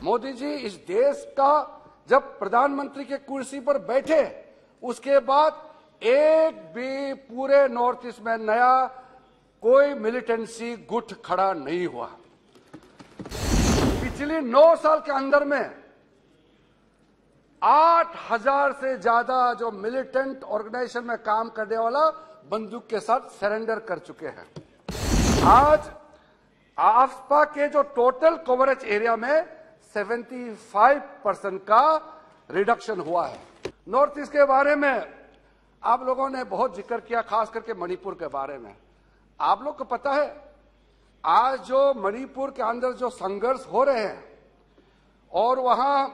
मोदी जी इस देश का जब प्रधानमंत्री के कुर्सी पर बैठे उसके बाद एक भी पूरे नॉर्थ ईस्ट में नया कोई मिलिटेंसी गुट खड़ा नहीं हुआ। पिछले 9 साल के अंदर में 8,000 से ज्यादा जो मिलिटेंट ऑर्गेनाइजेशन में काम करने वाला बंदूक के साथ सरेंडर कर चुके हैं। आज आफ्सपा के जो टोटल कवरेज एरिया में 75% का रिडक्शन हुआ है। नॉर्थ ईस्ट के बारे में आप लोगों ने बहुत जिक्र किया, खास करके मणिपुर के बारे में। आप लोग को पता है आज जो मणिपुर के अंदर जो संघर्ष हो रहे हैं और वहां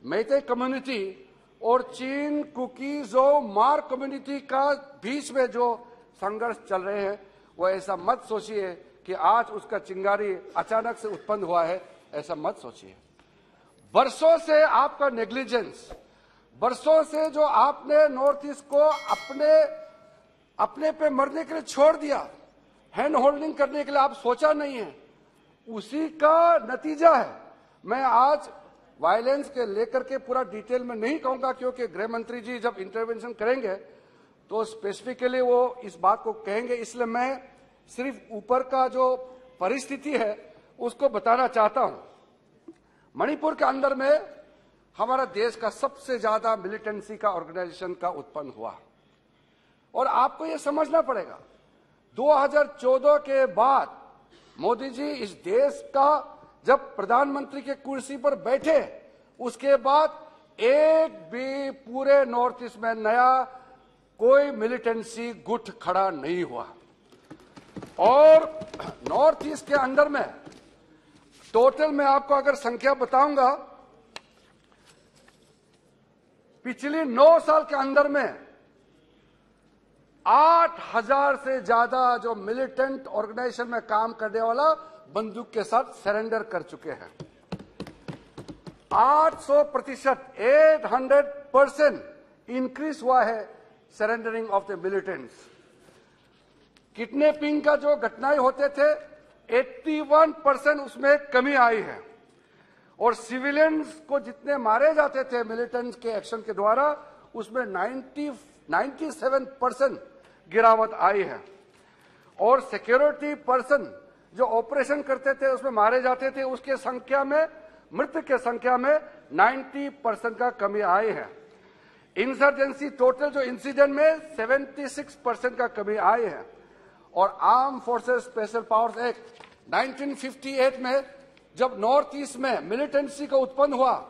मैते कम्युनिटी और चीन, कुकीज और मार कम्युनिटी का बीच में जो संघर्ष चल रहे हैं, वो ऐसा मत सोचिए कि आज उसका चिंगारी अचानक से उत्पन्न हुआ है, ऐसा मत सोचिए। बरसों से आपका नेग्लिजेंस, बरसों से जो आपने नॉर्थ ईस्ट को अपने पे मरने के लिए छोड़ दिया, हैंड होल्डिंग करने के लिए आप सोचा नहीं है, उसी का नतीजा है। मैं आज वायलेंस के लेकर के पूरा डिटेल में नहीं कहूंगा, क्योंकि गृह मंत्री जी जब इंटरवेंशन करेंगे तो स्पेसिफिकली वो इस बात को कहेंगे, इसलिए मैं सिर्फ ऊपर का जो परिस्थिति है उसको बताना चाहता हूं। मणिपुर के अंदर में हमारा देश का सबसे ज्यादा मिलिटेंसी का ऑर्गेनाइजेशन का उत्पन्न हुआ और आपको यह समझना पड़ेगा 2014 के बाद मोदी जी इस देश का जब प्रधानमंत्री के कुर्सी पर बैठे उसके बाद एक भी पूरे नॉर्थ ईस्ट में नया कोई मिलिटेंसी गुट खड़ा नहीं हुआ। और नॉर्थ ईस्ट के अंदर में टोटल में आपको अगर संख्या बताऊंगा, पिछले 9 साल के अंदर में 8,000 से ज्यादा जो मिलिटेंट ऑर्गेनाइजेशन में काम करने वाला बंदूक के साथ सरेंडर कर चुके हैं। 800%, 800% इंक्रीज हुआ है surrendering of the militants. Kidnapping का जो घटनाएं होते थे 81% उसमें कमी आई है और सिविलियंस को जितने मारे जाते थे मिलिटेंट्स के एक्शन के द्वारा उसमें 97% गिरावट आई है। और सिक्योरिटी पर्सन जो ऑपरेशन करते थे उसमें मारे जाते थे उसके संख्या में, मृत्यु के संख्या में 90% का कमी आई है। इंसर्जेंसी टोटल जो इंसिडेंट में 76% का कमी आई है। और arm forces special powers act 1958 में जब नॉर्थ ईस्ट में मिलिटेंसी का उत्पन्न हुआ,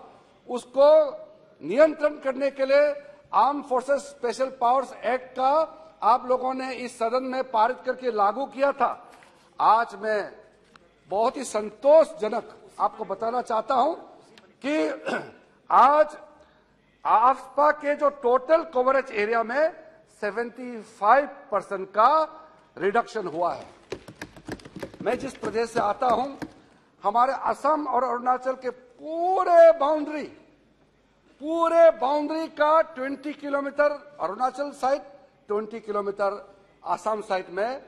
उसको नियंत्रण करने के लिए arm forces special powers act का आप लोगों ने इस सदन में पारित करके लागू किया था। आज मैं बहुत ही संतोषजनक आपको बताना चाहता हूं कि आज आफ्सपा के जो टोटल कवरेज एरिया में 75% का रिडक्शन हुआ है। मैं जिस प्रदेश से आता हूं, हमारे असम और अरुणाचल के पूरे बाउंड्री का 20 kilometre Arunachal side, 20 kilometre Assam side में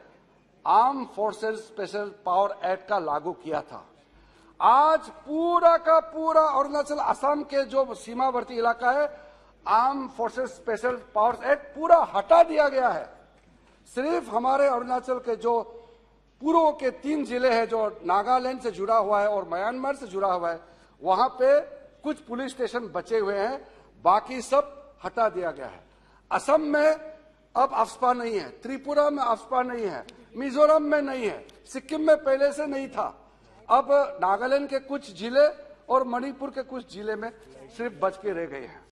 arm forces special power act का लागू किया था। आज पूरा का पूरा अरुणाचल असम के जो सीमावर्ती इलाका है, arm forces special powers act पूरा हटा दिया गया है। सिर्फ हमारे अरुणाचल के जो पूर्व के 3 जिले हैं जो नागालैंड से जुड़ा हुआ है और म्यांमार से जुड़ा हुआ है, वहां पे कुछ पुलिस स्टेशन बचे हुए हैं, बाकी सब हटा दिया गया है। असम में अब आफ्सपा नहीं है, त्रिपुरा में आफ्सपा नहीं है, मिजोरम में नहीं है, सिक्किम में पहले से नहीं था। अब नागालैंड के कुछ जिले और मणिपुर के कुछ जिले में सिर्फ बच के रह गए हैं।